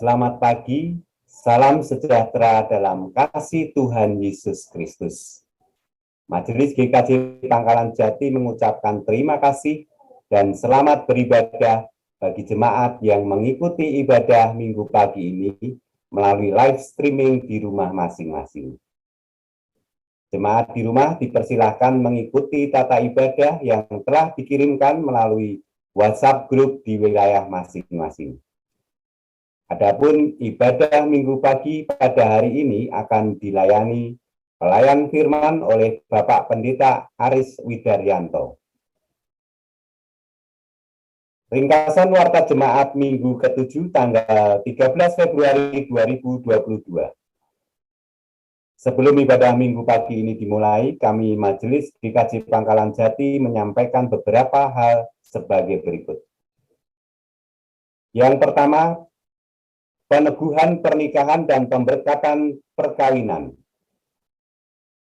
Selamat pagi, salam sejahtera dalam kasih Tuhan Yesus Kristus. Majelis GKJ Pangkalan Jati mengucapkan terima kasih dan selamat beribadah bagi jemaat yang mengikuti ibadah minggu pagi ini melalui live streaming di rumah masing-masing. Jemaat di rumah dipersilahkan mengikuti tata ibadah yang telah dikirimkan melalui WhatsApp grup di wilayah masing-masing. Adapun ibadah minggu pagi pada hari ini akan dilayani pelayan firman oleh Bapak Pendeta Aris Widaryanto. Ringkasan warta jemaat minggu ke-7 tanggal 13 Februari 2022. Sebelum ibadah minggu pagi ini dimulai, kami Majelis GKJ Pangkalan Jati menyampaikan beberapa hal sebagai berikut. Yang pertama, peneguhan pernikahan dan pemberkatan perkawinan.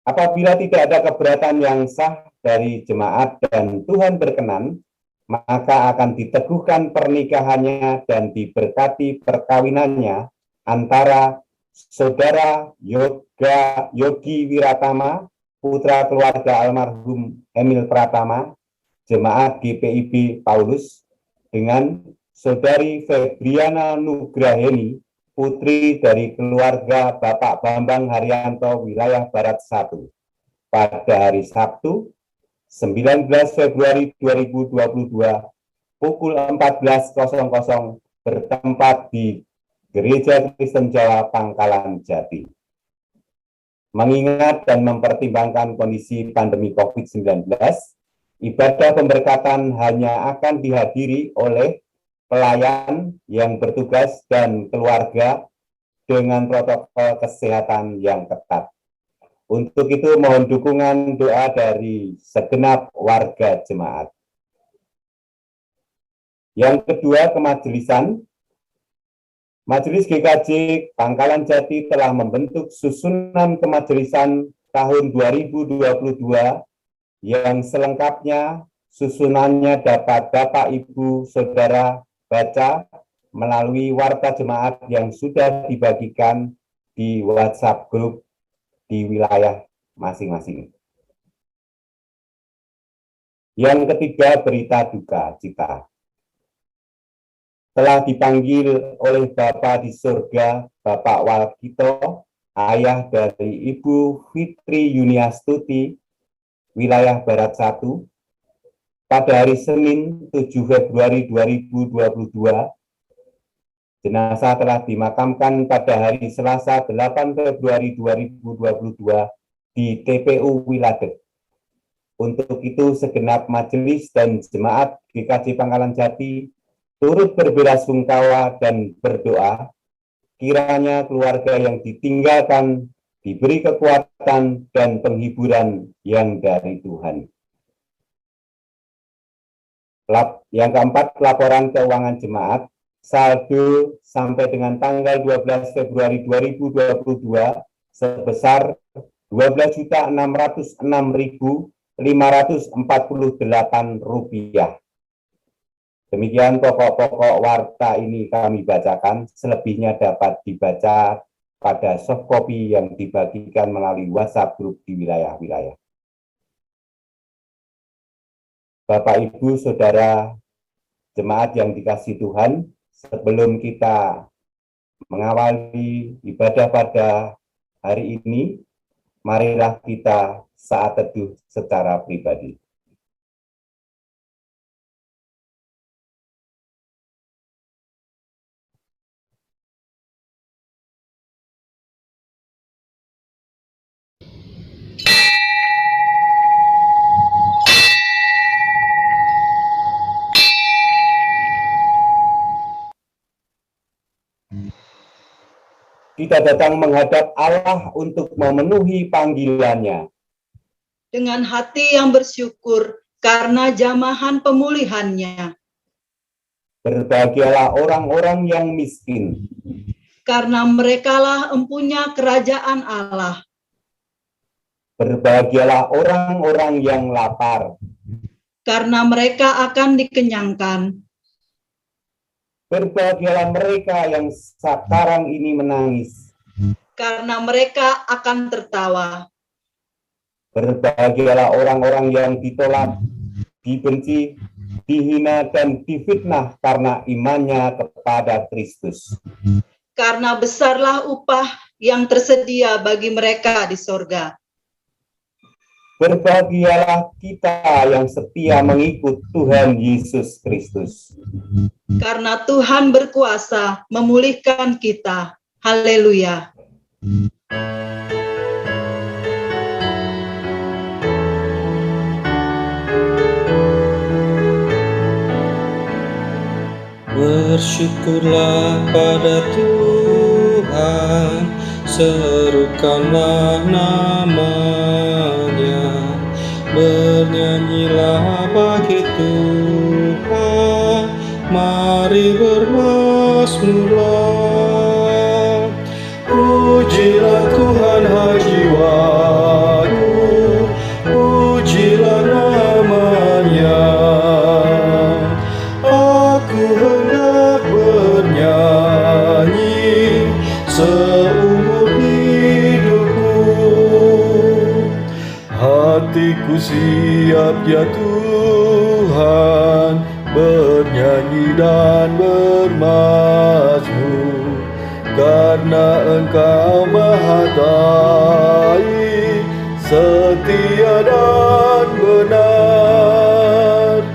Apabila tidak ada keberatan yang sah dari jemaat dan Tuhan berkenan, maka akan diteguhkan pernikahannya dan diberkati perkawinannya antara Saudara Yogi Wiratama, putra keluarga almarhum Emil Pratama, jemaat GPIB Paulus, dengan Saudari Febriana Nugraheni, putri dari keluarga Bapak Bambang Haryanto, wilayah Barat 1, pada hari Sabtu, 19 Februari 2022, pukul 14.00 bertempat di Gereja Kristen Jawa Pangkalan Jati. Mengingat dan mempertimbangkan kondisi pandemi COVID-19, ibadah pemberkatan hanya akan dihadiri oleh pelayan yang bertugas dan keluarga dengan protokol kesehatan yang ketat. Untuk itu mohon dukungan doa dari segenap warga jemaat. Yang kedua, kemajelisan. Majelis GKJ Pangkalan Jati telah membentuk susunan kemajelisan tahun 2022 yang selengkapnya susunannya dapat Bapak, Ibu, Saudara baca melalui warta jemaat yang sudah dibagikan di WhatsApp grup di wilayah masing-masing. Yang ketiga, berita duka cita. Telah dipanggil oleh Bapa di surga, Bapak Walkito, ayah dari Ibu Fitri Yuniastuti, wilayah Barat 1, pada hari Senin 7 Februari 2022, jenazah telah dimakamkan pada hari Selasa 8 Februari 2022 di TPU Wiladeg. Untuk itu segenap majelis dan jemaat GKJ Pangkalan Jati turut berbelasungkawa dan berdoa kiranya keluarga yang ditinggalkan diberi kekuatan dan penghiburan yang dari Tuhan. Yang keempat, laporan keuangan jemaat saldo sampai dengan tanggal 12 Februari 2022 sebesar Rp12.606.548. Demikian pokok-pokok warta ini kami bacakan, selebihnya dapat dibaca pada soft copy yang dibagikan melalui WhatsApp grup di wilayah-wilayah. Bapak, Ibu, Saudara, jemaat yang dikasihi Tuhan, sebelum kita mengawali ibadah pada hari ini, marilah kita saat teduh secara pribadi. Kita datang menghadap Allah untuk memenuhi panggilannya. Dengan hati yang bersyukur karena jamahan pemulihannya. Berbahagialah orang-orang yang miskin, karena merekalah empunya kerajaan Allah. Berbahagialah orang-orang yang lapar, karena mereka akan dikenyangkan. Berbahagialah mereka yang sekarang ini menangis, karena mereka akan tertawa. Berbahagialah orang-orang yang ditolak, dibenci, dihina, dan difitnah karena imannya kepada Kristus. Karena besarlah upah yang tersedia bagi mereka di sorga. Berbahagialah kita yang setia mengikut Tuhan Yesus Kristus. Karena Tuhan berkuasa memulihkan kita. Haleluya. Bersyukurlah pada Tuhan, serukanlah namanya, bernyanyilah bagi Tuhan, mari bermazmurlah. Pujilah Tuhan, hai jiwaku, pujilah namanya. Aku hendak bernyanyi seumur hidupku. Hatiku siap ya Tuhan, bernyanyi dan bermazmur, karena Engkau Maha Baik, setia dan benar.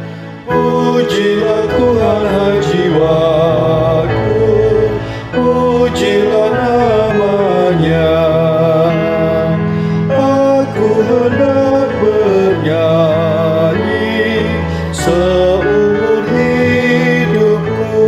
Pujilah Tuhan, hai jiwaku, pujilah namanya. Aku hendak bernyanyi seumur hidupku.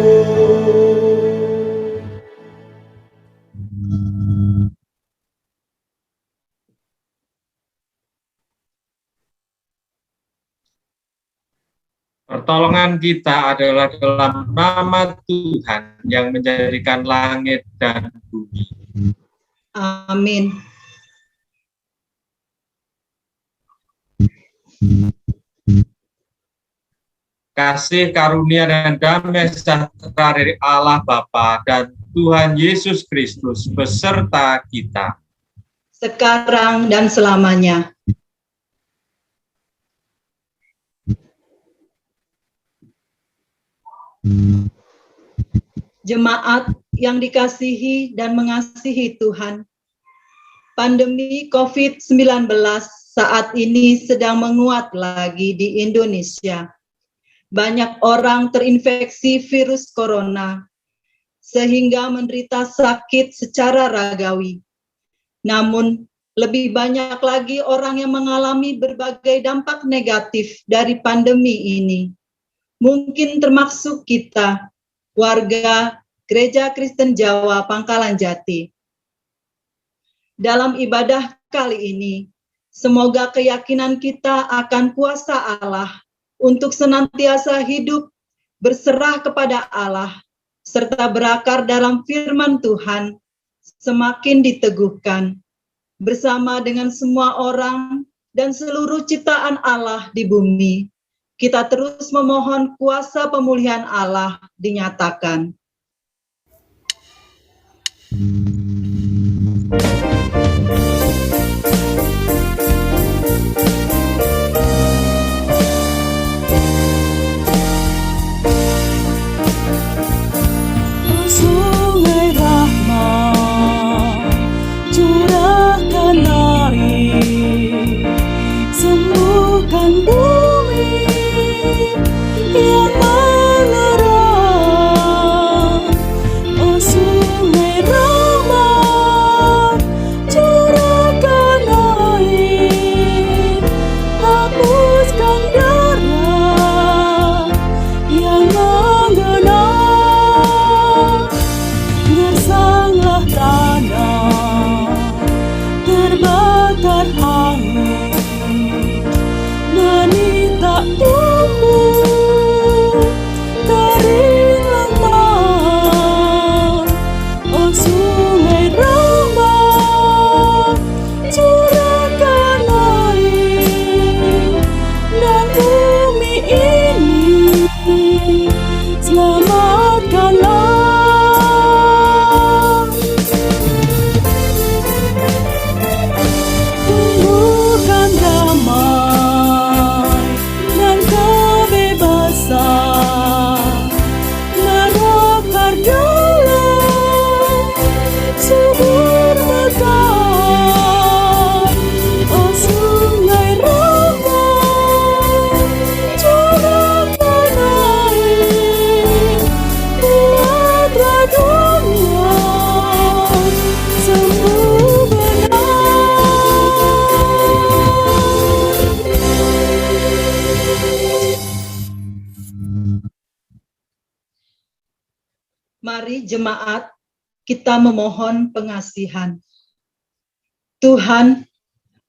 Pertolongan kita adalah dalam nama Tuhan yang menjadikan langit dan bumi. Amin. Kasih karunia dan damai sejahtera dari Allah Bapa dan Tuhan Yesus Kristus beserta kita. Sekarang dan selamanya. Jemaat yang dikasihi dan mengasihi Tuhan, pandemi COVID-19 saat ini sedang menguat lagi di Indonesia. Banyak orang terinfeksi virus corona, sehingga menderita sakit secara ragawi. Namun, lebih banyak lagi orang yang mengalami berbagai dampak negatif dari pandemi ini. Mungkin termasuk kita, warga Gereja Kristen Jawa Pangkalan Jati. Dalam ibadah kali ini, semoga keyakinan kita akan kuasa Allah untuk senantiasa hidup, berserah kepada Allah, serta berakar dalam firman Tuhan, semakin diteguhkan, bersama dengan semua orang dan seluruh ciptaan Allah di bumi. Kita terus memohon kuasa pemulihan Allah dinyatakan. Sungai rahmat curahkan air, sembuhkan bumi yang melerang. Oh sungai rahmat curahkan air, hapuskan darah yang menggenang. Gersanglah tanah terbakar hangus, benih tak tumbuh, kering lemah. Oh sungai rahmat curahkan air, dan bumi ini selamatkanlah. Mari jemaat, kita memohon pengasihan. Tuhan,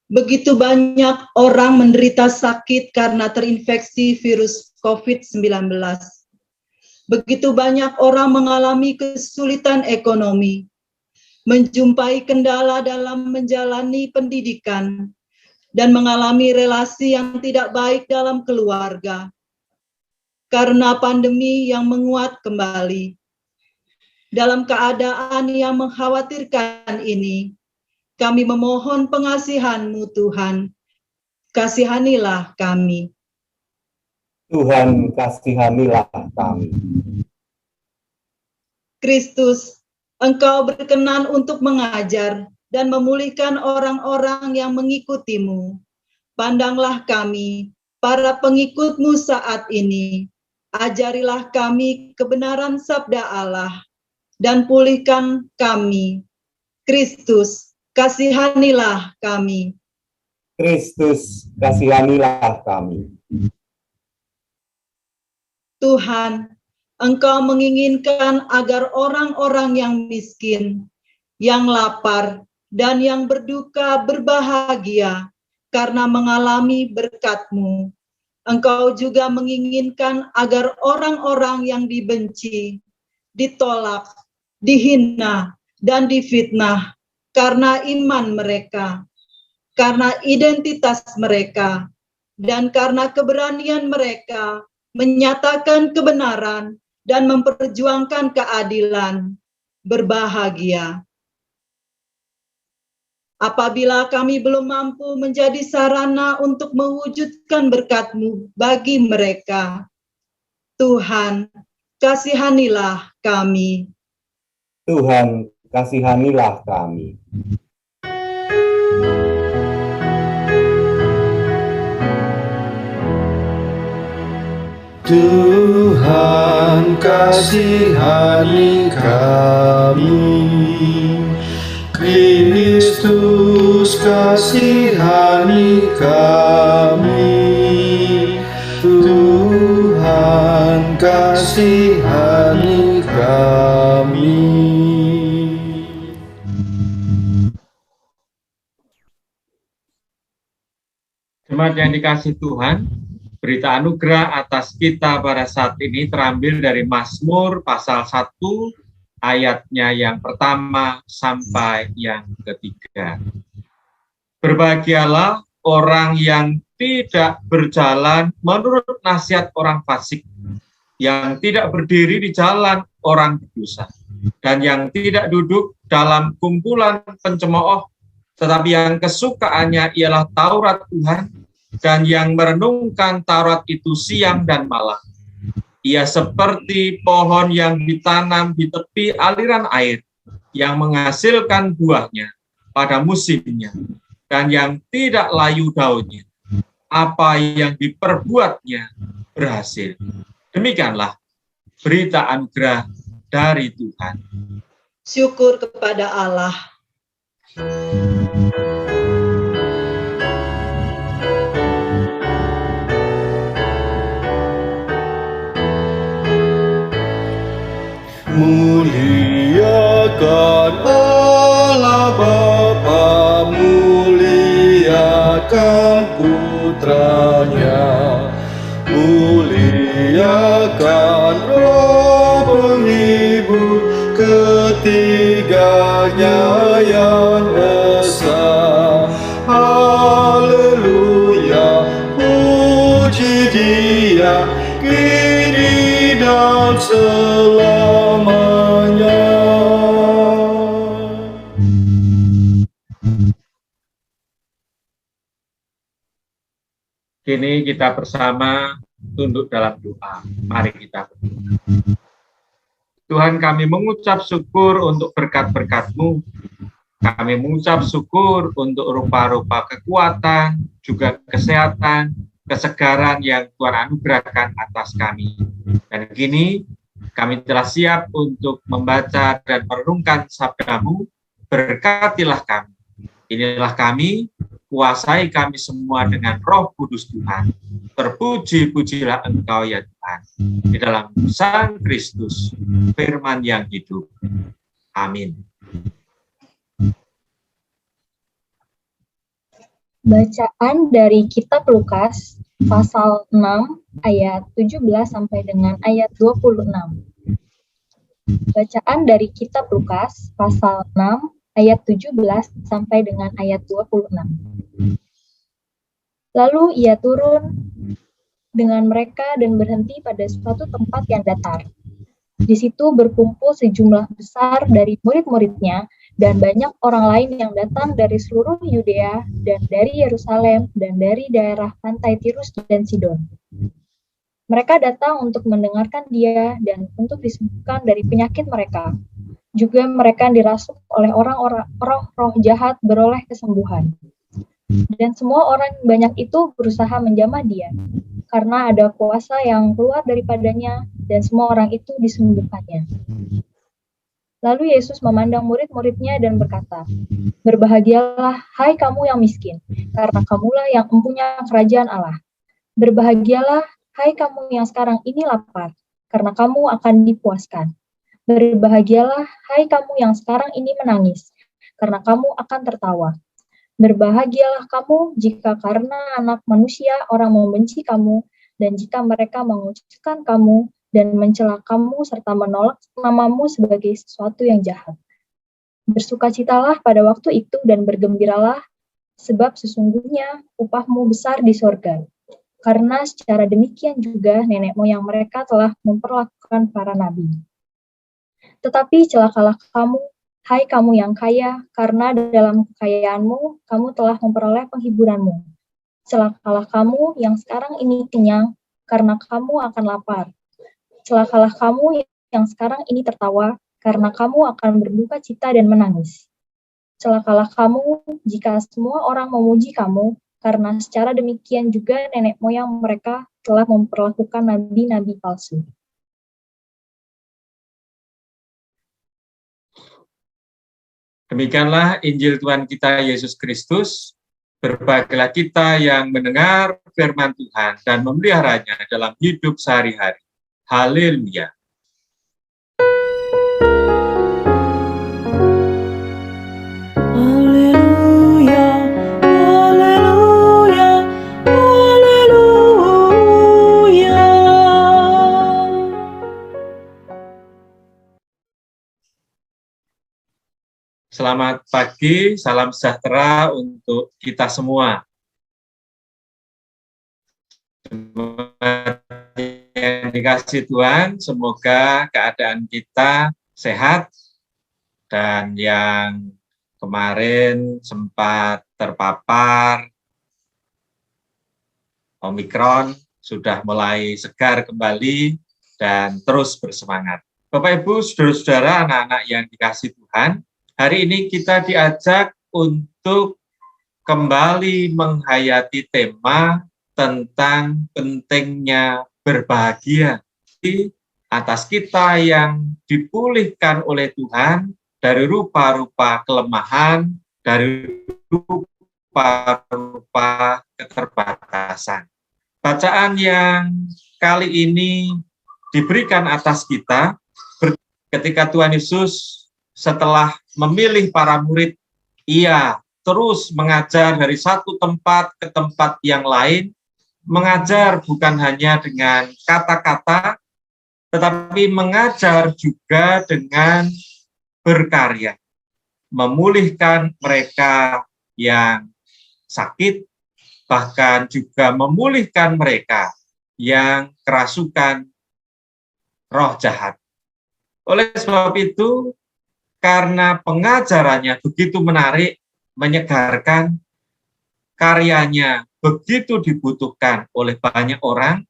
begitu banyak orang menderita sakit karena terinfeksi virus COVID-19. Begitu banyak orang mengalami kesulitan ekonomi, menjumpai kendala dalam menjalani pendidikan, dan mengalami relasi yang tidak baik dalam keluarga. Karena pandemi yang menguat kembali. Dalam keadaan yang mengkhawatirkan ini, kami memohon pengasihan-Mu Tuhan. Kasihanilah kami. Tuhan, kasihanilah kami. Kristus, Engkau berkenan untuk mengajar dan memulihkan orang-orang yang mengikutimu. Pandanglah kami, para pengikut-Mu saat ini. Ajarilah kami kebenaran sabda Allah dan pulihkan kami. Kristus, kasihanilah kami. Kristus, kasihanilah kami. Tuhan, Engkau menginginkan agar orang-orang yang miskin, yang lapar, dan yang berduka berbahagia karena mengalami berkat-Mu. Engkau juga menginginkan agar orang-orang yang dibenci, ditolak, dihina, dan difitnah karena iman mereka, karena identitas mereka, dan karena keberanian mereka menyatakan kebenaran dan memperjuangkan keadilan, berbahagia. Apabila kami belum mampu menjadi sarana untuk mewujudkan berkat-Mu bagi mereka, Tuhan, kasihanilah kami. Tuhan, kasihanilah kami. Tuhan, kasihani kami. Kristus, kasihani kami. Tuhan, kasihani kami. Jemaat yang dikasihi Tuhan, berita anugerah atas kita pada saat ini terambil dari Mazmur pasal 1, ayatnya yang pertama sampai yang ketiga. Berbahagialah orang yang tidak berjalan menurut nasihat orang fasik, yang tidak berdiri di jalan orang berdosa, dan yang tidak duduk dalam kumpulan pencemooh, tetapi yang kesukaannya ialah Taurat Tuhan, dan yang merenungkan Taurat itu siang dan malam. Ia seperti pohon yang ditanam di tepi aliran air, yang menghasilkan buahnya pada musimnya, dan yang tidak layu daunnya. Apa yang diperbuatnya berhasil. Demikianlah berita anugerah dari Tuhan. Syukur kepada Allah. Muliakan Allah Bapa, muliakan Putranya, muliakan Roh penghibur, ketiganya yang esa. Haleluya, puji Dia, kini dan selamanya. Kini kita bersama tunduk dalam doa. Mari kita berdoa. Tuhan, kami mengucap syukur untuk berkat-berkat-Mu. Kami mengucap syukur untuk rupa-rupa kekuatan, juga kesehatan, kesegaran yang Tuhan anugerahkan atas kami. Dan kini kami telah siap untuk membaca dan merenungkan sabda-Mu. Berkatilah kami. Inilah kami, kuasai kami semua dengan Roh Kudus Tuhan. Terpuji-pujilah Engkau ya Tuhan, di dalam Sang Kristus, firman yang hidup. Amin. Bacaan dari Kitab Lukas, pasal 6, ayat 17 sampai dengan ayat 26. Bacaan dari Kitab Lukas, pasal 6, ayat 17 sampai dengan ayat 26. Lalu ia turun dengan mereka dan berhenti pada suatu tempat yang datar. Di situ berkumpul sejumlah besar dari murid-muridnya dan banyak orang lain yang datang dari seluruh Yudea dan dari Yerusalem dan dari daerah pantai Tirus dan Sidon. Mereka datang untuk mendengarkan dia dan untuk disembuhkan dari penyakit mereka. Juga mereka dirasuk oleh orang-orang roh jahat beroleh kesembuhan. Dan semua orang banyak itu berusaha menjamah dia, karena ada kuasa yang keluar daripadanya, dan semua orang itu disembuhkannya. Lalu Yesus memandang murid-muridnya dan berkata, "Berbahagialah, hai kamu yang miskin, karena kamulah yang mempunyai kerajaan Allah. Berbahagialah, hai kamu yang sekarang ini lapar, karena kamu akan dipuaskan. Berbahagialah, hai kamu yang sekarang ini menangis, karena kamu akan tertawa. Berbahagialah kamu jika karena anak manusia orang membenci kamu, dan jika mereka mengucilkan kamu, dan mencela kamu, serta menolak namamu sebagai sesuatu yang jahat. Bersukacitalah pada waktu itu dan bergembiralah, sebab sesungguhnya upahmu besar di sorga. Karena secara demikian juga nenek moyang mereka telah memperlakukan para nabi. Tetapi celakalah kamu, hai kamu yang kaya, karena dalam kekayaanmu kamu telah memperoleh penghiburanmu. Celakalah kamu yang sekarang ini kenyang, karena kamu akan lapar. Celakalah kamu yang sekarang ini tertawa, karena kamu akan berduka cita dan menangis. Celakalah kamu jika semua orang memuji kamu, karena secara demikian juga nenek moyang mereka telah memperlakukan nabi-nabi palsu." Demikianlah Injil Tuhan kita Yesus Kristus. Berbahagialah kita yang mendengar firman Tuhan dan memeliharanya dalam hidup sehari-hari. Haleluya. Haleluya, haleluya, haleluya. Selamat pagi, salam sejahtera untuk kita semua. Yang dikasih Tuhan, semoga keadaan kita sehat, dan yang kemarin sempat terpapar Omikron sudah mulai segar kembali dan terus bersemangat. Bapak Ibu, saudara-saudara, anak-anak yang dikasih Tuhan, hari ini kita diajak untuk kembali menghayati tema tentang pentingnya berbahagia atas kita yang dipulihkan oleh Tuhan dari rupa-rupa kelemahan, dari rupa-rupa keterbatasan. Bacaan yang kali ini diberikan atas kita ketika Tuhan Yesus setelah memilih para murid, ia terus mengajar dari satu tempat ke tempat yang lain, mengajar bukan hanya dengan kata-kata, tetapi mengajar juga dengan berkarya, memulihkan mereka yang sakit, bahkan juga memulihkan mereka yang kerasukan roh jahat. Oleh sebab itu, karena pengajarannya begitu menarik, menyegarkan, karyanya begitu dibutuhkan oleh banyak orang,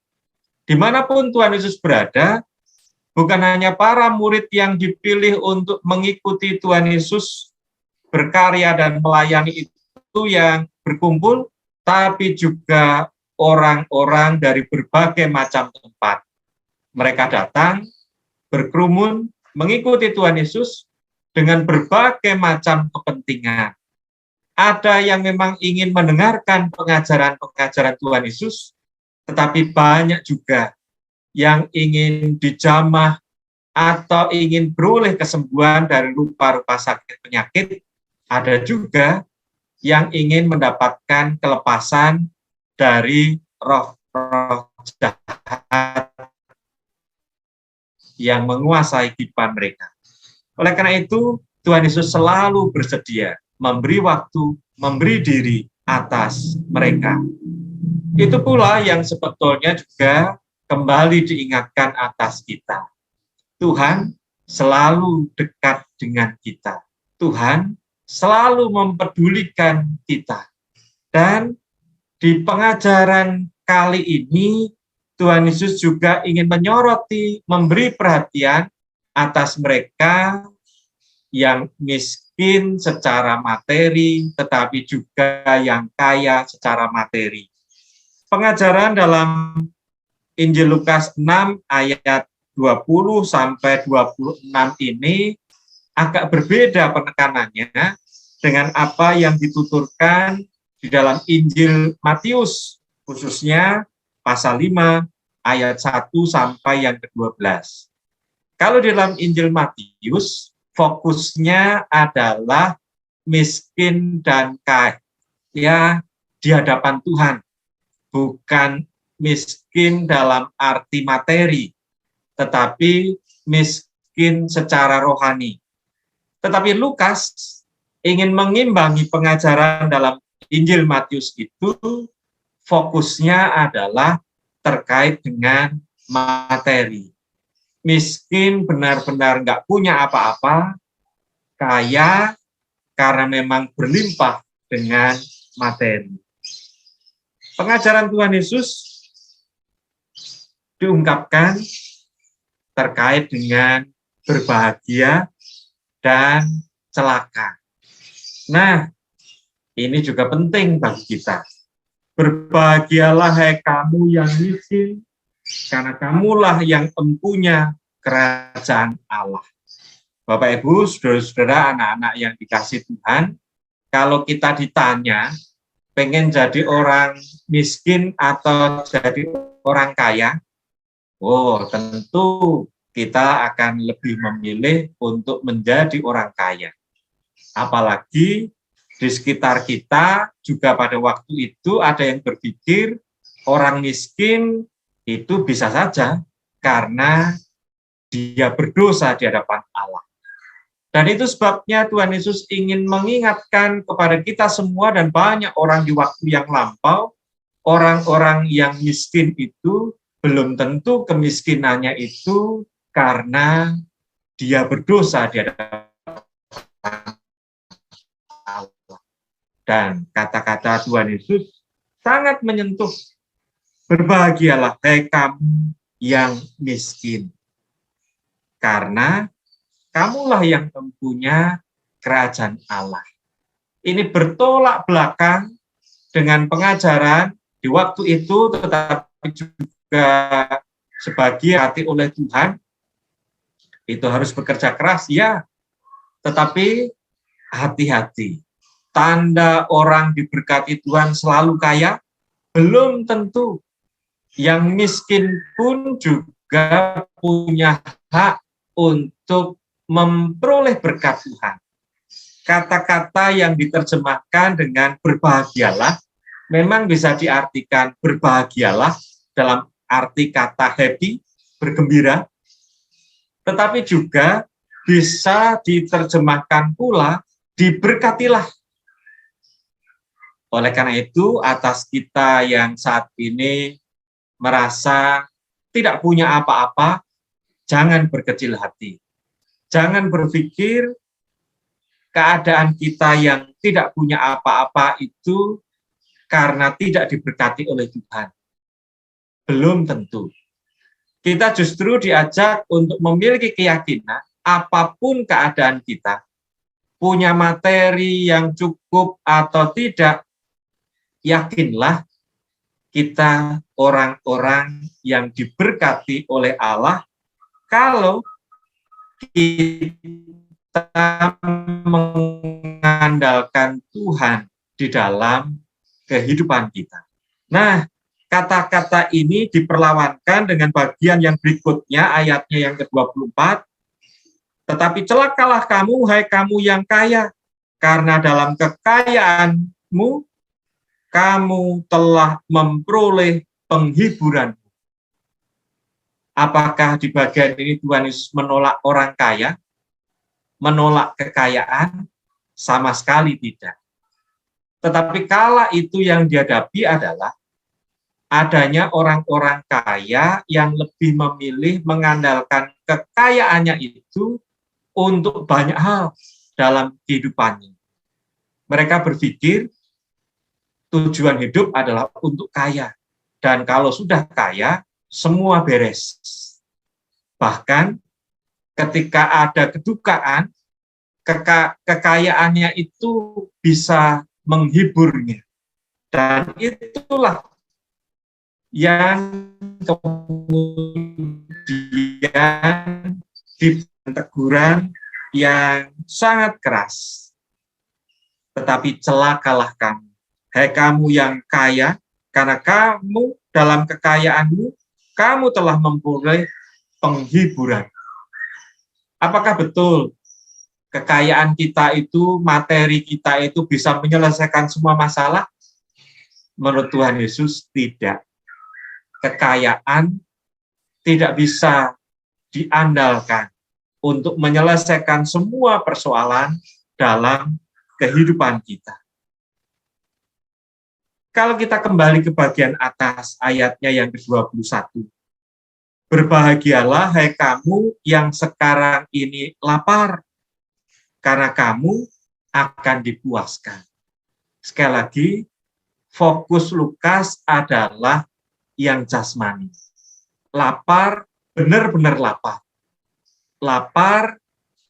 dimanapun Tuhan Yesus berada, bukan hanya para murid yang dipilih untuk mengikuti Tuhan Yesus berkarya dan melayani itu yang berkumpul, tapi juga orang-orang dari berbagai macam tempat. Mereka datang, berkerumun, mengikuti Tuhan Yesus dengan berbagai macam kepentingan. Ada yang memang ingin mendengarkan pengajaran-pengajaran Tuhan Yesus, tetapi banyak juga yang ingin dijamah atau ingin beroleh kesembuhan dari rupa-rupa sakit penyakit. Ada juga yang ingin mendapatkan kelepasan dari roh-roh jahat yang menguasai kehidupan mereka. Oleh karena itu, Tuhan Yesus selalu bersedia memberi waktu, memberi diri atas mereka. Itu pula yang sebetulnya juga kembali diingatkan atas kita. Tuhan selalu dekat dengan kita. Tuhan selalu mempedulikan kita. Dan di pengajaran kali ini, Tuhan Yesus juga ingin menyoroti, memberi perhatian atas mereka yang miskin secara materi, tetapi juga yang kaya secara materi. Pengajaran dalam Injil Lukas 6 ayat 20 sampai 26 ini agak berbeda penekanannya dengan apa yang dituturkan di dalam Injil Matius, khususnya pasal 5 ayat 1 sampai yang ke-12. Kalau di dalam Injil Matius, fokusnya adalah miskin dan kaya di hadapan Tuhan, bukan miskin dalam arti materi, tetapi miskin secara rohani. Tetapi Lukas ingin mengimbangi pengajaran dalam Injil Matius itu, fokusnya adalah terkait dengan materi. Miskin benar-benar nggak punya apa-apa, kaya karena memang berlimpah dengan materi. Pengajaran Tuhan Yesus diungkapkan terkait dengan berbahagia dan celaka. Nah, ini juga penting bagi kita. Berbahagialah hai kamu yang miskin, karena kamulah yang empunya kerajaan Allah. Bapak, Ibu, saudara-saudara, anak-anak yang dikasihi Tuhan, kalau kita ditanya, pengen jadi orang miskin atau jadi orang kaya, tentu kita akan lebih memilih untuk menjadi orang kaya. Apalagi di sekitar kita juga pada waktu itu ada yang berpikir orang miskin itu bisa saja karena dia berdosa di hadapan Allah. Dan itu sebabnya Tuhan Yesus ingin mengingatkan kepada kita semua dan banyak orang di waktu yang lampau, orang-orang yang miskin itu belum tentu kemiskinannya itu karena dia berdosa di hadapan Allah. Dan kata-kata Tuhan Yesus sangat menyentuh. Berbahagialah hai kamu yang miskin, karena kamulah yang mempunyai kerajaan Allah. Ini bertolak belakang dengan pengajaran di waktu itu, tetapi juga sebagai hati oleh Tuhan, itu harus bekerja keras, ya. Tetapi hati-hati. Tanda orang diberkati Tuhan selalu kaya, belum tentu. Yang miskin pun juga punya hak untuk memperoleh berkat Tuhan. Kata-kata yang diterjemahkan dengan berbahagialah memang bisa diartikan berbahagialah dalam arti kata happy, bergembira, tetapi juga bisa diterjemahkan pula diberkatilah. Oleh karena itu, atas kita yang saat ini merasa tidak punya apa-apa, jangan berkecil hati. Jangan berpikir keadaan kita yang tidak punya apa-apa itu karena tidak diberkati oleh Tuhan. Belum tentu. Kita justru diajak untuk memiliki keyakinan apapun keadaan kita, punya materi yang cukup atau tidak, yakinlah kita orang-orang yang diberkati oleh Allah kalau kita mengalami mengandalkan Tuhan di dalam kehidupan kita. Nah, kata-kata ini diperlawankan dengan bagian yang berikutnya, ayatnya yang ke-24. Tetapi celakalah kamu, hai kamu yang kaya, karena dalam kekayaanmu kamu telah memperoleh penghiburan. Apakah di bagian ini Tuhan Yesus menolak orang kaya? Menolak kekayaan? Sama sekali tidak. Tetapi kala itu yang dihadapi adalah adanya orang-orang kaya yang lebih memilih mengandalkan kekayaannya itu untuk banyak hal dalam kehidupannya. Mereka berpikir tujuan hidup adalah untuk kaya. Dan kalau sudah kaya, semua beres. Bahkan ketika ada kedukaan, kekayaannya itu bisa menghiburnya. Dan itulah yang kemudian diberi teguran yang sangat keras. Tetapi celakalah kamu, hai kamu yang kaya, karena kamu dalam kekayaanmu, kamu telah memperoleh penghiburan. Apakah betul kekayaan kita itu, materi kita itu bisa menyelesaikan semua masalah? Menurut Tuhan Yesus, tidak. Kekayaan tidak bisa diandalkan untuk menyelesaikan semua persoalan dalam kehidupan kita. Kalau kita kembali ke bagian atas ayatnya yang ke-21. Berbahagialah hai kamu yang sekarang ini lapar, karena kamu akan dipuaskan. Sekali lagi, fokus Lukas adalah yang jasmani. Lapar, benar-benar lapar. Lapar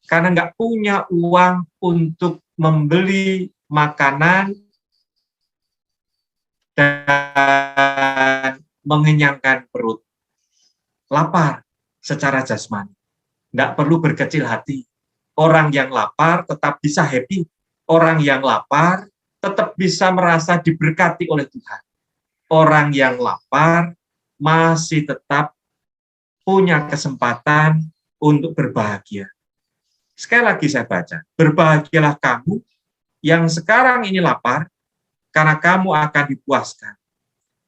karena nggak punya uang untuk membeli makanan dan mengenyangkan perut. Lapar secara jasmani. Nggak perlu berkecil hati. Orang yang lapar tetap bisa happy. Orang yang lapar tetap bisa merasa diberkati oleh Tuhan. Orang yang lapar masih tetap punya kesempatan untuk berbahagia. Sekali lagi saya baca, berbahagialah kamu yang sekarang ini lapar, karena kamu akan dipuaskan.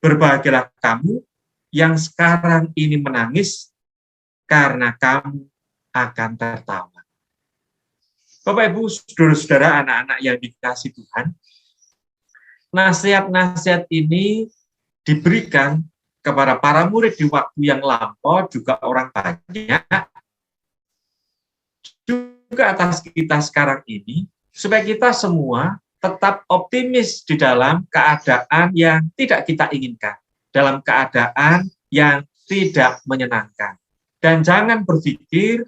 Berbahagialah kamu yang sekarang ini menangis, karena kamu akan tertawa. Bapak, Ibu, saudara-saudara, anak-anak yang dikasihi Tuhan, nasihat-nasihat ini diberikan kepada para murid di waktu yang lampau, juga orang banyak, juga atas kita sekarang ini, supaya kita semua tetap optimis di dalam keadaan yang tidak kita inginkan, dalam keadaan yang tidak menyenangkan. Dan jangan berpikir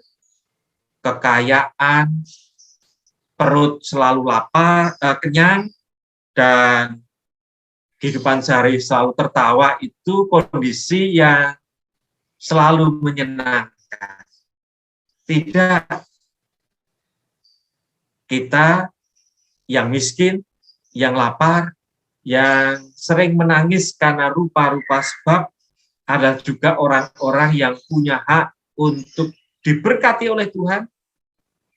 kekayaan, perut selalu lapar, kenyang, dan kehidupan sehari selalu tertawa itu kondisi yang selalu menyenangkan. Tidak. Kita yang miskin, yang lapar, yang sering menangis karena rupa-rupa sebab, ada juga orang-orang yang punya hak untuk diberkati oleh Tuhan,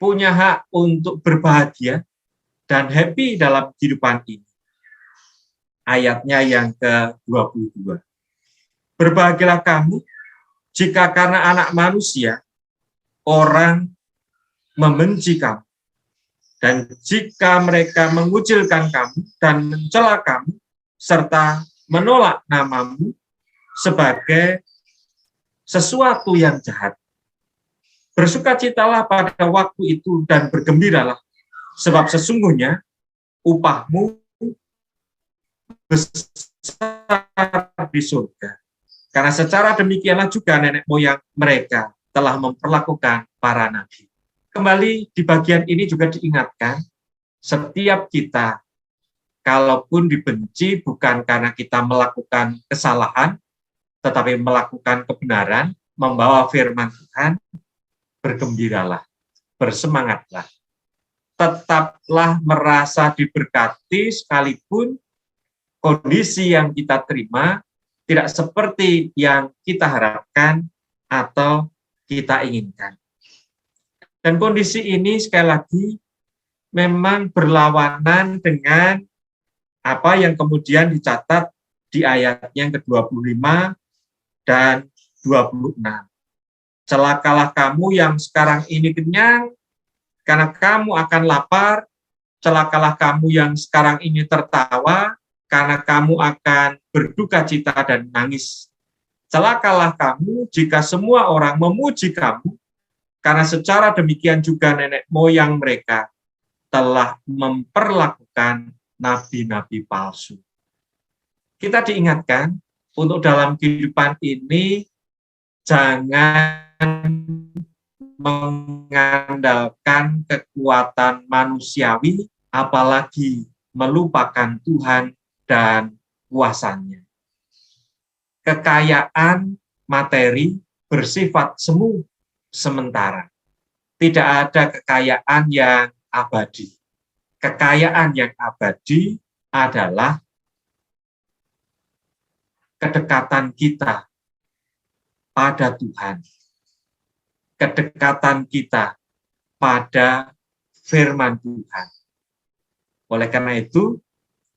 punya hak untuk berbahagia dan happy dalam kehidupan ini. Ayatnya yang ke-22. Berbahagialah kamu jika karena anak manusia orang membenci kamu, dan jika mereka mengucilkan kamu dan mencela kamu serta menolak namamu sebagai sesuatu yang jahat. Bersukacitalah pada waktu itu dan bergembiralah, sebab sesungguhnya upahmu besar di surga. Karena secara demikianlah juga nenek moyang mereka telah memperlakukan para nabi. Kembali di bagian ini juga diingatkan, setiap kita, kalaupun dibenci bukan karena kita melakukan kesalahan, tetapi melakukan kebenaran, membawa firman Tuhan, bergembiralah, bersemangatlah. tetaplah merasa diberkati sekalipun kondisi yang kita terima tidak seperti yang kita harapkan atau kita inginkan. Dan kondisi ini sekali lagi memang berlawanan dengan apa yang kemudian dicatat di ayat yang ke-25 dan 26. Celakalah kamu yang sekarang ini kenyang, karena kamu akan lapar. Celakalah kamu yang sekarang ini tertawa, karena kamu akan berduka cita dan nangis. Celakalah kamu jika semua orang memuji kamu, karena secara demikian juga nenek moyang mereka telah memperlakukan nabi-nabi palsu. Kita diingatkan untuk dalam kehidupan ini jangan mengandalkan kekuatan manusiawi, apalagi melupakan Tuhan dan kuasanya. Kekayaan materi bersifat semu sementara. Tidak ada kekayaan yang abadi. Kekayaan yang abadi adalah kedekatan kita pada Tuhan. Kedekatan kita pada firman Tuhan. Oleh karena itu,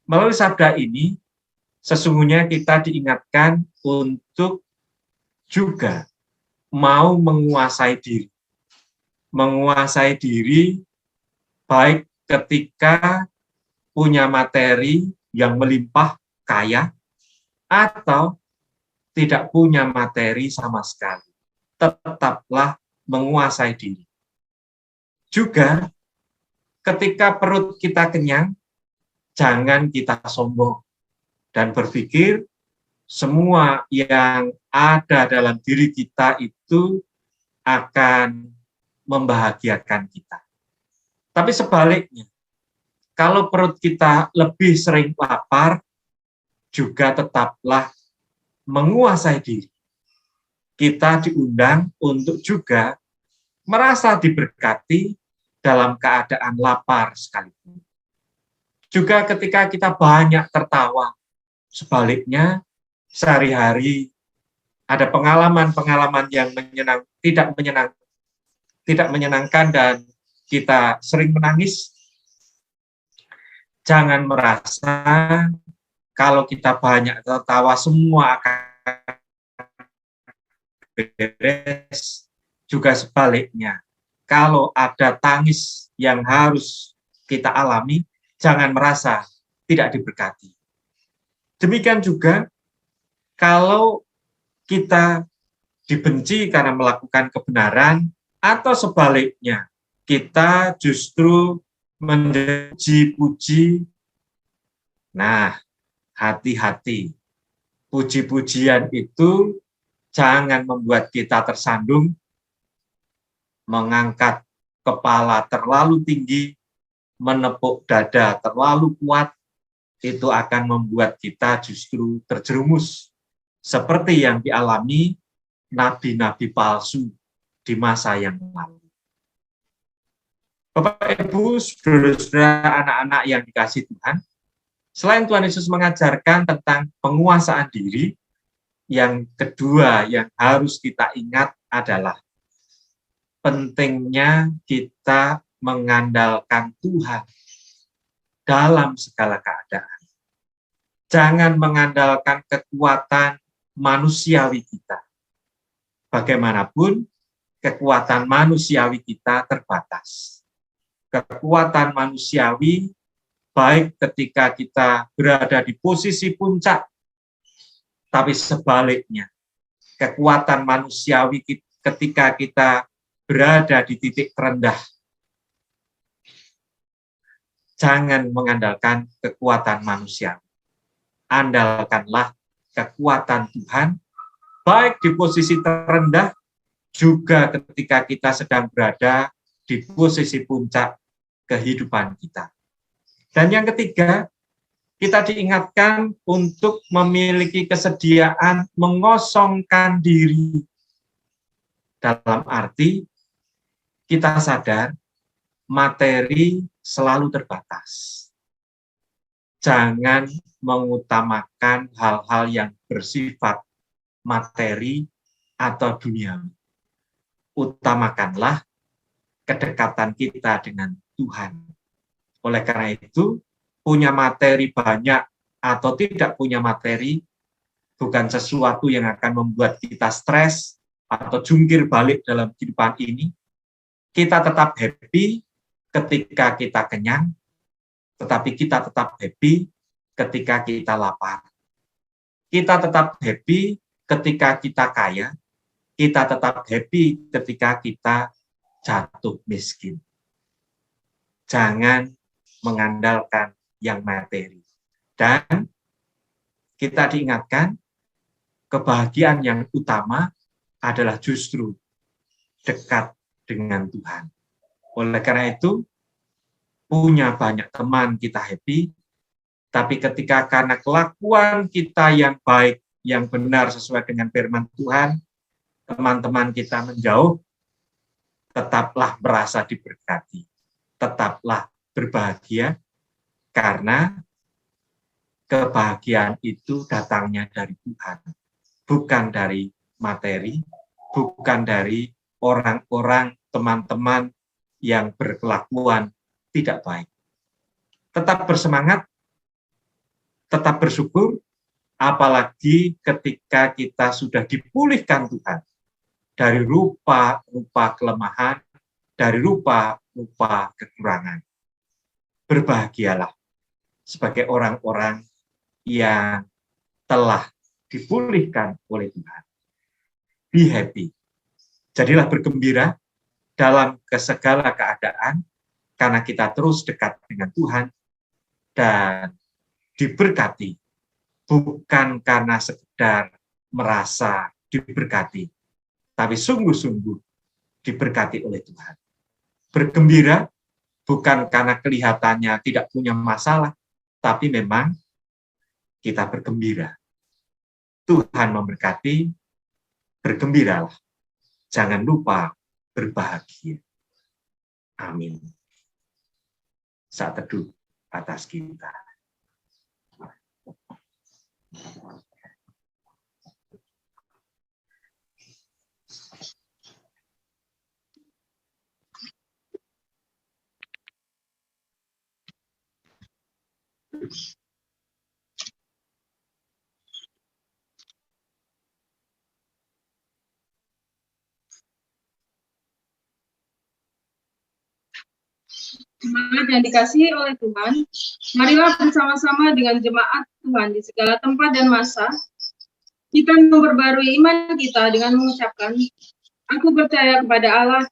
melalui sabda ini, sesungguhnya kita diingatkan untuk juga mau menguasai diri. Menguasai diri baik ketika punya materi yang melimpah kaya atau tidak punya materi sama sekali. Tetaplah menguasai diri. Juga ketika perut kita kenyang, jangan kita sombong dan berpikir semua yang ada dalam diri kita itu akan membahagiakan kita. Tapi sebaliknya, kalau perut kita lebih sering lapar, juga tetaplah menguasai diri. Kita diundang untuk juga merasa diberkati dalam keadaan lapar sekalipun. Juga ketika kita banyak tertawa, sebaliknya sehari-hari ada pengalaman-pengalaman yang tidak menyenangkan dan kita sering menangis. Jangan merasa kalau kita banyak tertawa semua akan beres. Juga sebaliknya, kalau ada tangis yang harus kita alami, jangan merasa tidak diberkati. Demikian juga kalau kita dibenci karena melakukan kebenaran, atau sebaliknya, kita justru menpuji-puji. Nah, hati-hati. Puji-pujian itu jangan membuat kita tersandung, mengangkat kepala terlalu tinggi, menepuk dada terlalu kuat, itu akan membuat kita justru terjerumus, seperti yang dialami nabi-nabi palsu di masa yang lalu. Bapak, Ibu, saudara-saudara, anak-anak yang dikasihi Tuhan, selain Tuhan Yesus mengajarkan tentang penguasaan diri, yang kedua yang harus kita ingat adalah pentingnya kita mengandalkan Tuhan dalam segala keadaan. Jangan mengandalkan kekuatan manusiawi kita. Bagaimanapun, kekuatan manusiawi kita terbatas. Kekuatan manusiawi, baik ketika kita berada di posisi puncak, tapi sebaliknya, kekuatan manusiawi ketika kita berada di titik terendah. Jangan mengandalkan kekuatan manusia. Andalkanlah kekuatan Tuhan, baik di posisi terendah, juga ketika kita sedang berada di posisi puncak kehidupan kita. Dan yang ketiga, kita diingatkan untuk memiliki kesediaan mengosongkan diri. Dalam arti, kita sadar materi selalu terbatas. Jangan mengutamakan hal-hal yang bersifat materi atau duniawi. Utamakanlah kedekatan kita dengan Tuhan. Oleh karena itu, punya materi banyak atau tidak punya materi bukan sesuatu yang akan membuat kita stres atau jungkir balik dalam kehidupan ini. Kita tetap happy ketika kita kenyang, tetapi kita tetap happy ketika kita lapar. Kita tetap happy ketika kita kaya, kita tetap happy ketika kita jatuh miskin. Jangan mengandalkan yang materi. Dan kita diingatkan, kebahagiaan yang utama adalah justru dekat dengan Tuhan. Oleh karena itu, punya banyak teman kita happy, tapi ketika karena kelakuan kita yang baik, yang benar sesuai dengan firman Tuhan, teman-teman kita menjauh, tetaplah merasa diberkati, tetaplah berbahagia, karena kebahagiaan itu datangnya dari Tuhan, bukan dari materi, bukan dari orang-orang, teman-teman yang berkelakuan tidak baik. Tetap bersemangat, tetap bersyukur, apalagi ketika kita sudah dipulihkan Tuhan dari rupa-rupa kelemahan, dari rupa-rupa kekurangan. Berbahagialah sebagai orang-orang yang telah dipulihkan oleh Tuhan. Be happy. Jadilah bergembira dalam segala keadaan, karena kita terus dekat dengan Tuhan dan diberkati, bukan karena sekedar merasa diberkati, tapi sungguh-sungguh diberkati oleh Tuhan. Bergembira bukan karena kelihatannya tidak punya masalah, tapi memang kita bergembira. Tuhan memberkati, bergembiralah. Jangan lupa berbahagia. Amin. Saat teduh atas kita. Jemaat yang dikasihi oleh Tuhan, marilah bersama-sama dengan jemaat Tuhan di segala tempat dan masa, kita memperbarui iman kita dengan mengucapkan, aku percaya kepada Allah,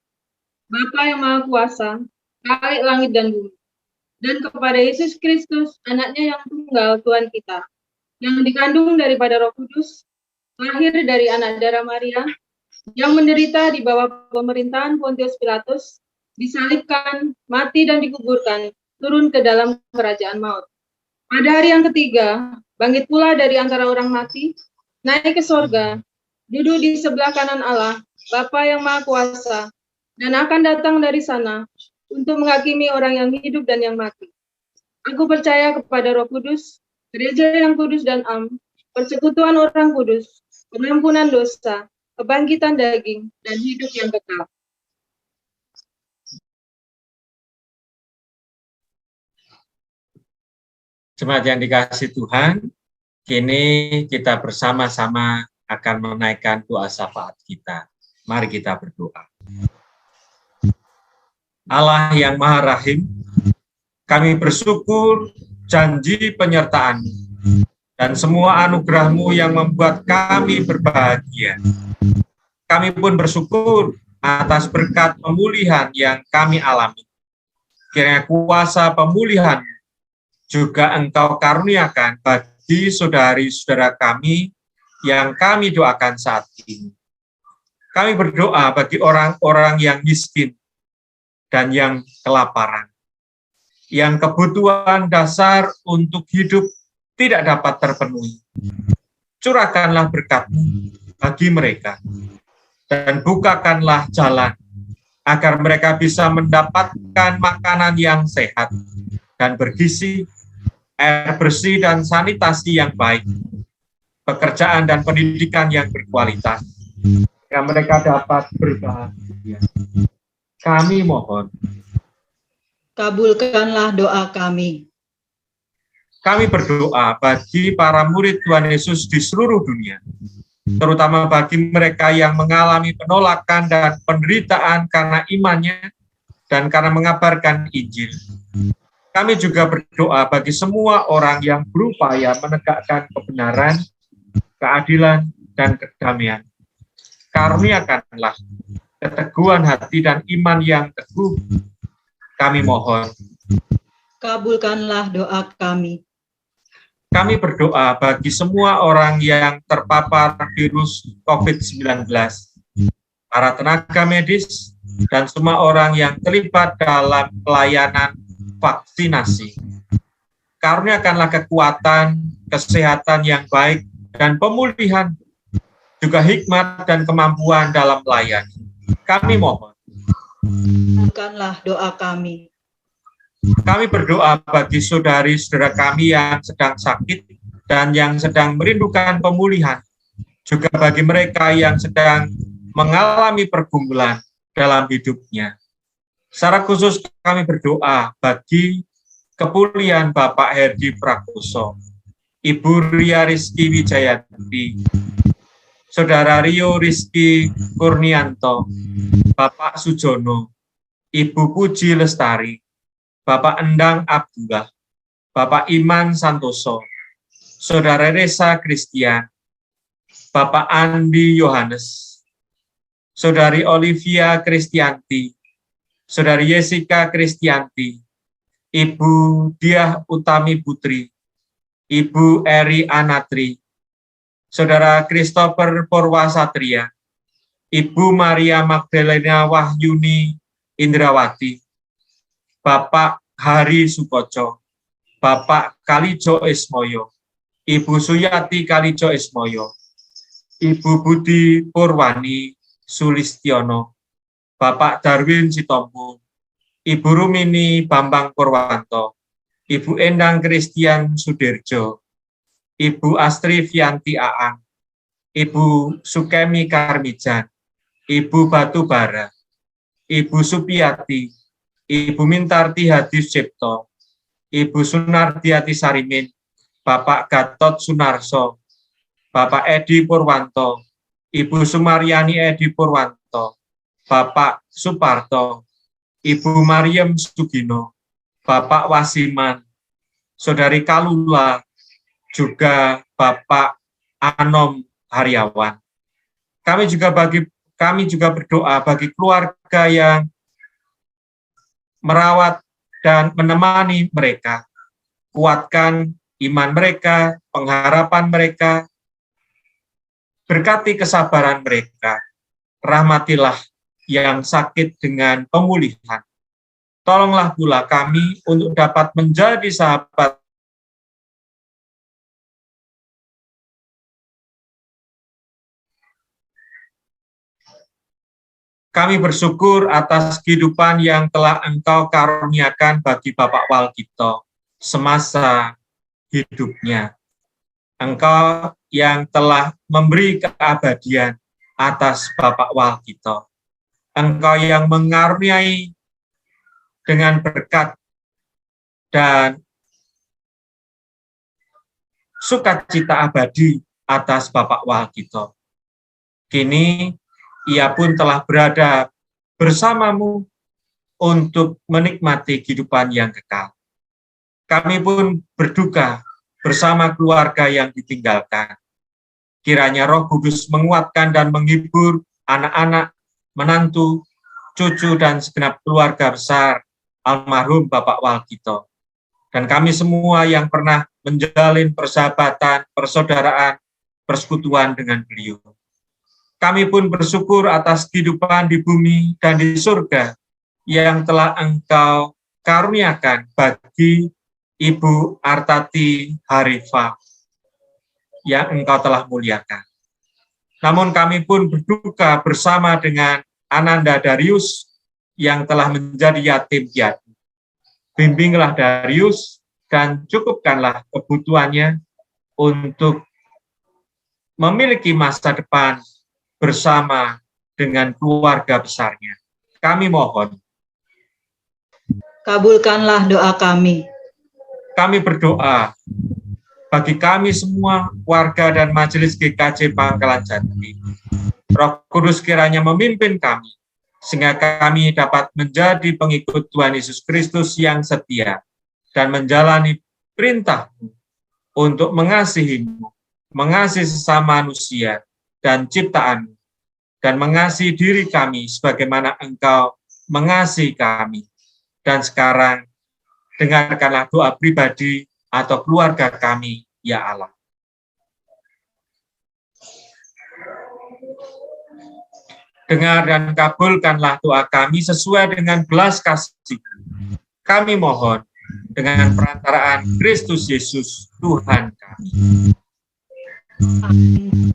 Bapa yang Maha Kuasa, Khalik langit dan bumi, dan kepada Yesus Kristus, anaknya yang tunggal Tuhan kita, yang dikandung daripada Roh Kudus, lahir dari anak darah Maria, yang menderita di bawah pemerintahan Pontius Pilatus, disalibkan, mati dan dikuburkan, turun ke dalam kerajaan maut. Pada hari yang ketiga, bangkit pula dari antara orang mati, naik ke sorga, duduk di sebelah kanan Allah, Bapa yang Maha Kuasa, dan akan datang dari sana untuk menghakimi orang yang hidup dan yang mati. Aku percaya kepada Roh Kudus, gereja yang kudus dan am, persekutuan orang kudus, pengampunan dosa, kebangkitan daging, dan hidup yang kekal. Jemaat yang dikasihi Tuhan, kini kita bersama-sama akan menaikkan doa syafaat kita. Mari kita berdoa. Allah yang Maha Rahim, kami bersyukur janji penyertaan-Mu dan semua anugerah-Mu yang membuat kami berbahagia. Kami pun bersyukur atas berkat pemulihan yang kami alami. Kiranya kuasa pemulihan juga Engkau karuniakan bagi saudari-saudara kami yang kami doakan saat ini. Kami berdoa bagi orang-orang yang miskin dan yang kelaparan, yang kebutuhan dasar untuk hidup tidak dapat terpenuhi. Curahkanlah berkat-Mu bagi mereka, dan bukakanlah jalan agar mereka bisa mendapatkan makanan yang sehat dan bergizi, air bersih dan sanitasi yang baik, pekerjaan dan pendidikan yang berkualitas, agar mereka dapat berbahagia. Kami mohon. Kabulkanlah doa kami. Kami berdoa bagi para murid Tuhan Yesus di seluruh dunia, terutama bagi mereka yang mengalami penolakan dan penderitaan karena imannya dan karena mengabarkan Injil. Kami juga berdoa bagi semua orang yang berupaya menegakkan kebenaran, keadilan, dan kedamaian. Karuniakanlah keteguhan hati dan iman yang teguh. Kami mohon. Kabulkanlah doa kami. Kami berdoa bagi semua orang yang terpapar virus COVID-19, para tenaga medis, dan semua orang yang terlibat dalam pelayanan vaksinasi. Karuniakanlah kekuatan, kesehatan yang baik, dan pemulihan, juga hikmat dan kemampuan dalam melayani. Kami mohon. Kabulkanlah doa kami. Kami berdoa bagi saudari-saudara kami yang sedang sakit dan yang sedang merindukan pemulihan, juga bagi mereka yang sedang mengalami pergumulan dalam hidupnya. Secara khusus kami berdoa bagi kepulihan Bapak Herdi Prakoso, Ibu Ria Rizky Wijayanti, Saudara Rio Rizky Kurnianto, Bapak Sujono, Ibu Puji Lestari, Bapak Endang Abdullah, Bapak Iman Santoso, Saudara Reza Christian, Bapak Andi Yohanes, Saudari Olivia Kristianti, Saudari Jessica Kristianti, Ibu Diah Utami Putri, Ibu Eri Anatri, Saudara Christopher Purwasatria, Ibu Maria Magdalena Wahyuni Indrawati, Bapak Hari Sukoco, Bapak Kalijo Ismoyo, Ibu Suyati Kalijo Ismoyo, Ibu Budi Purwani Sulistiono, Bapak Darwin Sitompul, Ibu Rumini Bambang Purwanto, Ibu Endang Christian Sudirjo, Ibu Astri Fianti Aang, Ibu Sukemi Karmijan, Ibu Batubara, Ibu Supiati, Ibu Mintarti Hadis Cipto, Ibu Sunardiati Sarimin, Bapak Gatot Sunarso, Bapak Edi Purwanto, Ibu Sumaryani Edi Purwanto, Bapak Suparto, Ibu Mariam Sugino, Bapak Wasiman, Saudari Kalula, juga Bapak Anom Haryawan. Kami juga berdoa bagi keluarga yang merawat dan menemani mereka. Kuatkan iman mereka, pengharapan mereka, berkati kesabaran mereka. Rahmatilah yang sakit dengan pemulihan. Tolonglah pula kami untuk dapat menjadi sahabat Kami bersyukur atas kehidupan yang telah Engkau karuniakan bagi Bapak Walkito semasa hidupnya. Engkau yang telah memberi keabadian atas Bapak Walkito. Engkau yang mengaruniai dengan berkat dan sukacita abadi atas Bapak Walkito. Kini ia pun telah berada bersamamu untuk menikmati kehidupan yang kekal. Kami pun berduka bersama keluarga yang ditinggalkan. Kiranya Roh Kudus menguatkan dan menghibur anak-anak, menantu, cucu, dan segenap keluarga besar almarhum Bapak Walkito. Dan kami semua yang pernah menjalin persahabatan, persaudaraan, persekutuan dengan beliau. Kami pun bersyukur atas kehidupan di bumi dan di surga yang telah Engkau karuniakan bagi Ibu Artati Harifa yang Engkau telah muliakan. Namun kami pun berduka bersama dengan Ananda Darius yang telah menjadi yatim piatu. Bimbinglah Darius dan cukupkanlah kebutuhannya untuk memiliki masa depan bersama dengan keluarga besarnya. Kami mohon. Kabulkanlah doa kami. Kami berdoa bagi kami semua warga dan majelis GKJ Pangkalan Jati. Roh Kudus kiranya memimpin kami, sehingga kami dapat menjadi pengikut Tuhan Yesus Kristus yang setia dan menjalani perintah-Mu untuk mengasihi-Mu, mengasihi sesama manusia dan ciptaan, dan mengasihi diri kami sebagaimana Engkau mengasihi kami. Dan sekarang, dengarkanlah doa pribadi atau keluarga kami, ya Allah. Dengar dan kabulkanlah doa kami sesuai dengan belas kasih. Kami mohon dengan perantaraan Kristus Yesus, Tuhan kami. Amin.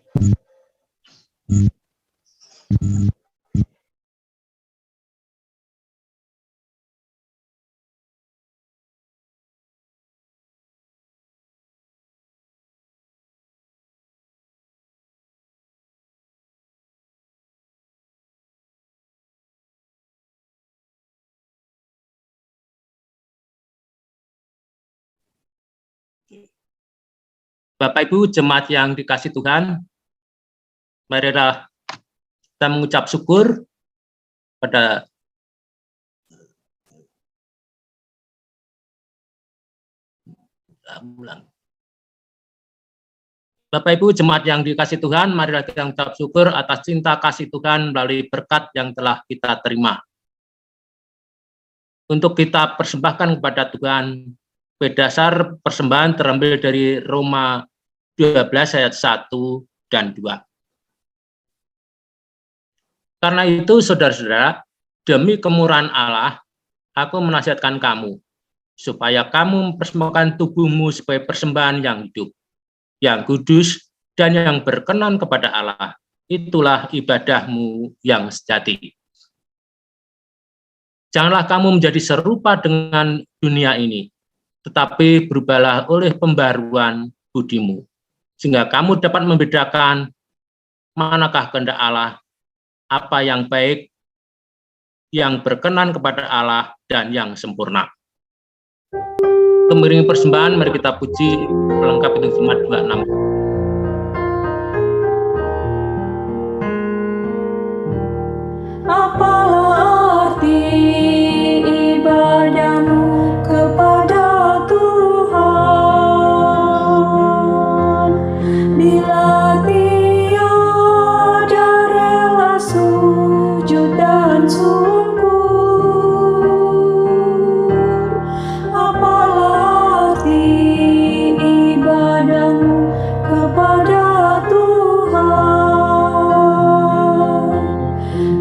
Bapak Ibu jemaat yang dikasih Tuhan, marilah kita mengucap syukur pada Bapak Ibu jemaat yang dikasih Tuhan, marilah kita mengucap syukur atas cinta kasih Tuhan melalui berkat yang telah kita terima. Untuk kita persembahkan kepada Tuhan, berdasar persembahan terambil dari Roma 12 ayat 1 dan 2. Karena itu, saudara-saudara, demi kemurahan Allah, aku menasihatkan kamu, supaya kamu mempersembahkan tubuhmu sebagai persembahan yang hidup, yang kudus, dan yang berkenan kepada Allah. Itulah ibadahmu yang sejati. Janganlah kamu menjadi serupa dengan dunia ini, tetapi berubahlah oleh pembaruan budimu, sehingga kamu dapat membedakan manakah kehendak Allah, apa yang baik, yang berkenan kepada Allah, dan yang sempurna. Mengiringi persembahan, mari kita puji pelengkap itu Jemaat 26. Apalah arti ibadahmu kepada Tuhan bila tiada rela sujud dan syukur? Apalah arti ibadahmu kepada Tuhan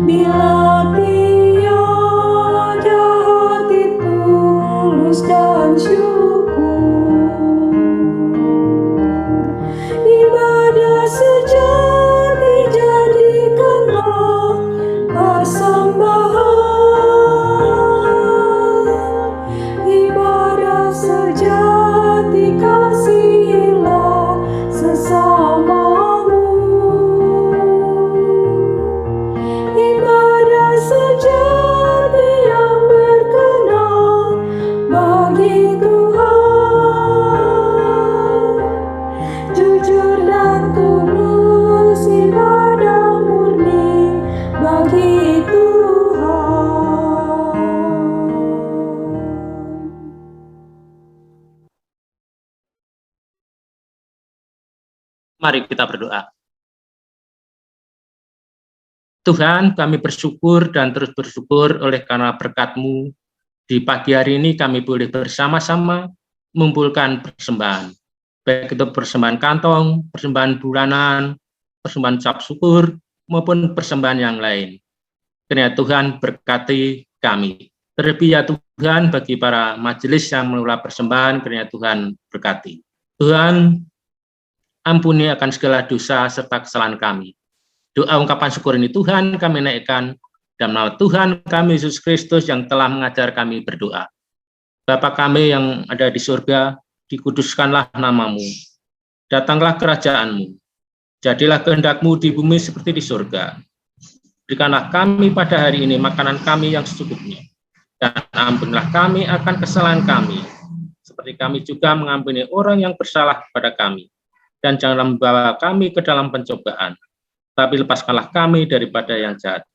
bila tiada hati tulus dan syukur? Ibadah sejati jadikanlah persembahan. Ibadah sejati kasihilah sesamamu. Ibadah sejati yang berkenan bagi Tuhan. Jujur dan tulus ibadah murni bagi Tuhan. Mari kita berdoa. Tuhan, kami bersyukur dan terus bersyukur oleh karena berkat-Mu. Di pagi hari ini kami boleh bersama-sama mengumpulkan persembahan. Baik itu persembahan kantong, persembahan bulanan, persembahan ucap syukur, maupun persembahan yang lain. Kiranya Tuhan berkati kami. Terlebih ya Tuhan bagi para majelis yang mengelola persembahan, kiranya Tuhan berkati. Tuhan, ampuni akan segala dosa serta kesalahan kami. Doa ungkapan syukur ini Tuhan kami naikkan dalam nama Tuhan kami Yesus Kristus yang telah mengajar kami berdoa. Bapa kami yang ada di surga, dikuduskanlah namamu. Datanglah kerajaanmu. Jadilah kehendak-Mu di bumi seperti di surga. Berikanlah kami pada hari ini makanan kami yang secukupnya. Dan ampunilah kami akan kesalahan kami, seperti kami juga mengampuni orang yang bersalah kepada kami. Dan janganlah membawa kami ke dalam pencobaan, tapi lepaskanlah kami daripada yang jahat.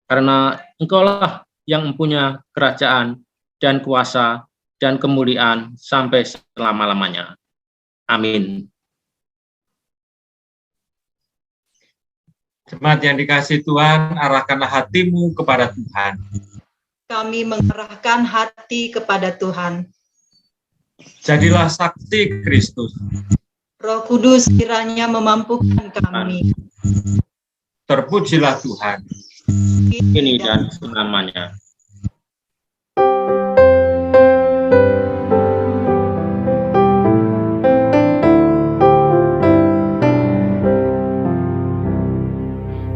Karena Engkaulah yang mempunyai kerajaan dan kuasa dan kemuliaan sampai selama-lamanya. Amin. Jemaat yang dikasihi Tuhan, arahkanlah hatimu kepada Tuhan. Kami mengarahkan hati kepada Tuhan. Jadilah saksi Kristus. Roh Kudus kiranya memampukan kami. Terpujilah Tuhan. Kini dan selamanya.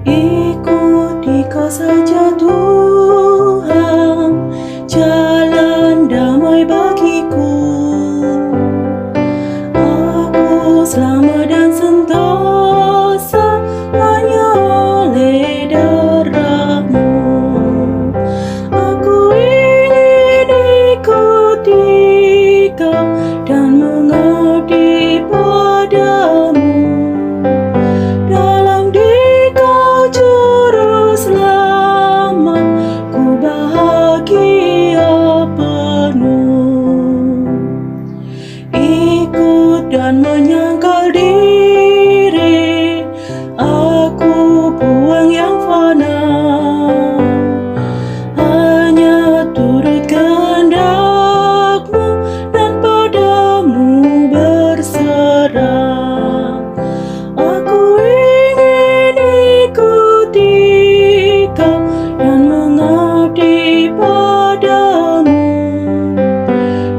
Ikuti Kau saja Tuhan, jalan damai bagiku. Aku selamat dan sentosa hanya oleh darah-Mu. Aku ingin ikuti Kau dan mengabdi padamu. Dalam Dikau juru selamat, ku bahagia penuh. Ikut dan menyangkal diri, aku buang yang fana. Hanya turut kehendak-Mu dan padamu berserah. Aku ingin ikuti Kau dan mengabdi padamu.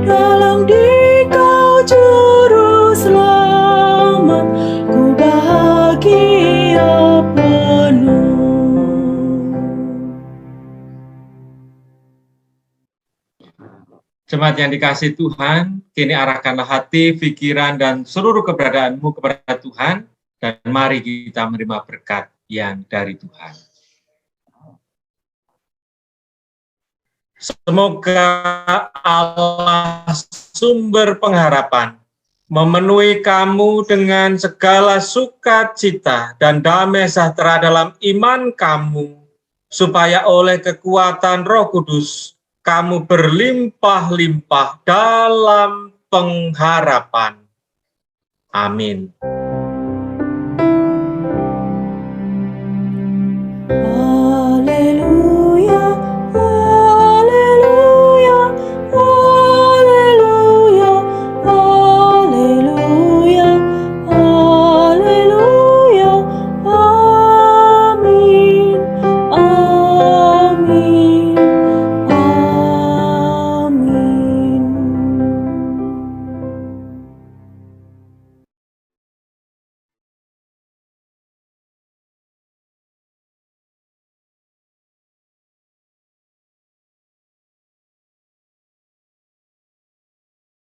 Dalam Dikau juru selamat, ku bahagia penuh. Jemaat yang dikasihi Tuhan, kini arahkanlah hati, pikiran, dan seluruh keberadaanmu kepada Tuhan, dan mari kita menerima berkat yang dari Tuhan. Semoga Allah sumber pengharapan memenuhi kamu dengan segala sukacita dan damai sejahtera dalam iman kamu, supaya oleh kekuatan Roh Kudus kamu berlimpah-limpah dalam pengharapan. Amin.